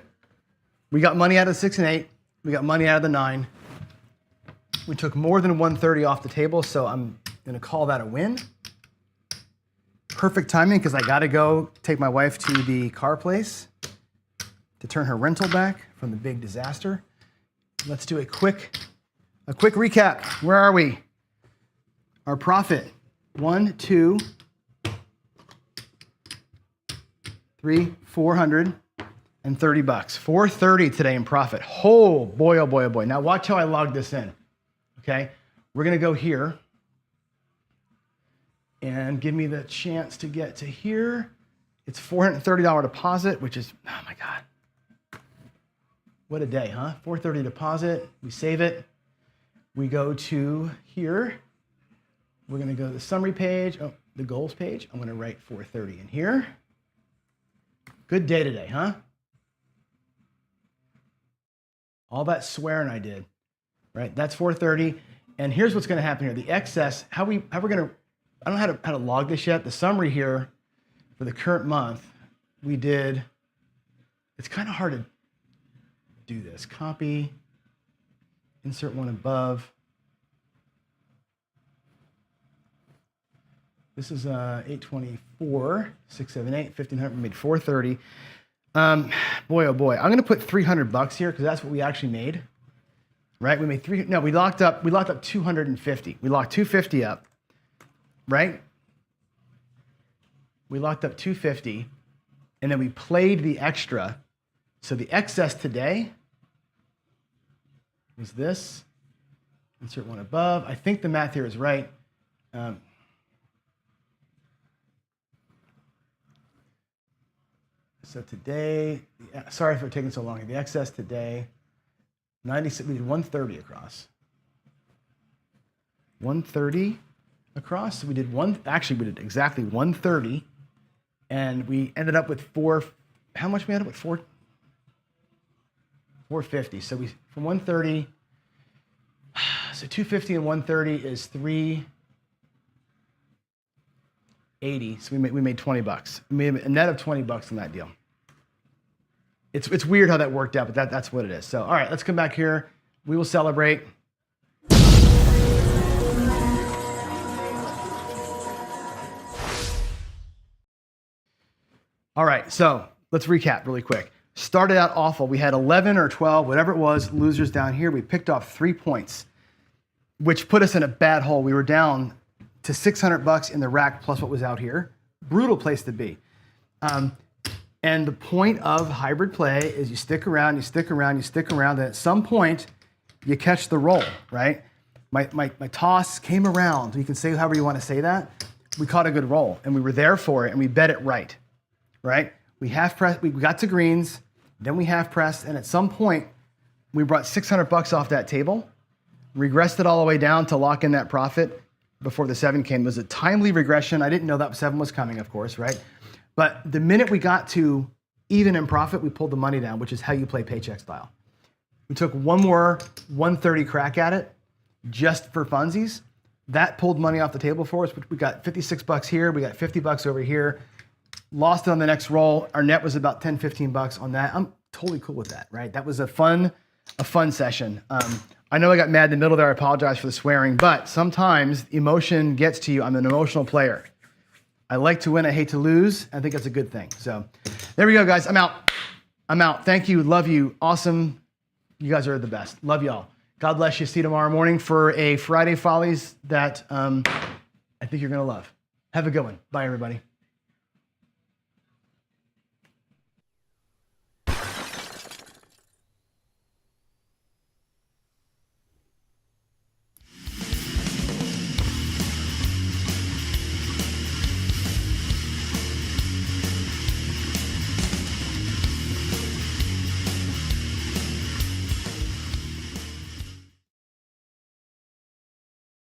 We got money out of the 6 and 8. We got money out of the 9. We took more than 130 off the table, so I'm gonna call that a win. Perfect timing, because I gotta go take my wife to the car place to turn her rental back from the big disaster. Let's do a quick recap. Where are we? Our profit, 1, 2, 3, 430 bucks. 430 today in profit. Oh boy, oh boy, oh boy. Now watch how I log this in. Okay, we're gonna go here and give me the chance to get to here. It's $430 deposit, which is, oh my God. What a day, huh? $430 deposit, we save it. We go to here. We're gonna go to the summary page, oh, the goals page. I'm gonna write 430 in here. Good day today, huh? All that swearing I did. Right, that's 430, and here's what's going to happen here. The excess, how we're going to, I don't know how to log this yet. The summary here for the current month, we did. It's kind of hard to do this. Copy, insert one above. This is 824, 678, 1500. We made 430. Boy, oh boy, I'm going to put 300 bucks here because that's what we actually made. Right, we made we locked up 250. We locked 250 up, right? We locked up 250, and then we played the extra. So the excess today was this. Insert one above. I think the math here is right. So today, sorry for taking so long. The excess today, 96, we did 130 across. 130 across. So we did we did exactly 130. And we ended up with how much we ended up with? 450. So we, from 130, so 250 and 130 is 380. So we made 20 bucks. We made a net of 20 bucks on that deal. It's weird how that worked out, but that's what it is. So, all right, let's come back here. We will celebrate. All right, so let's recap really quick. Started out awful. We had 11 or 12, whatever it was, losers down here. We picked off 3 points, which put us in a bad hole. We were down to 600 bucks in the rack plus what was out here. Brutal place to be. And the point of hybrid play is you stick around, you stick around, you stick around, and at some point, you catch the roll, right? My toss came around. You can say however you want to say that. We caught a good roll, and we were there for it, and we bet it right? We half pressed, we got to greens, then we half pressed, and at some point, we brought 600 bucks off that table, regressed it all the way down to lock in that profit before the 7 came. It was a timely regression. I didn't know that 7 was coming, of course, right? But the minute we got to even in profit, we pulled the money down, which is how you play paycheck style. We took one more 130 crack at it just for funsies. That pulled money off the table for us. We got 56 bucks here. We got 50 bucks over here. Lost it on the next roll. Our net was about 10, 15 bucks on that. I'm totally cool with that, right? That was a fun session. I know I got mad in the middle there. I apologize for the swearing, but sometimes emotion gets to you. I'm an emotional player. I like to win. I hate to lose. I think that's a good thing. So there we go, guys. I'm out. Thank you. Love you. Awesome. You guys are the best. Love y'all. God bless you. See you tomorrow morning for a Friday Follies that I think you're going to love. Have a good one. Bye, everybody.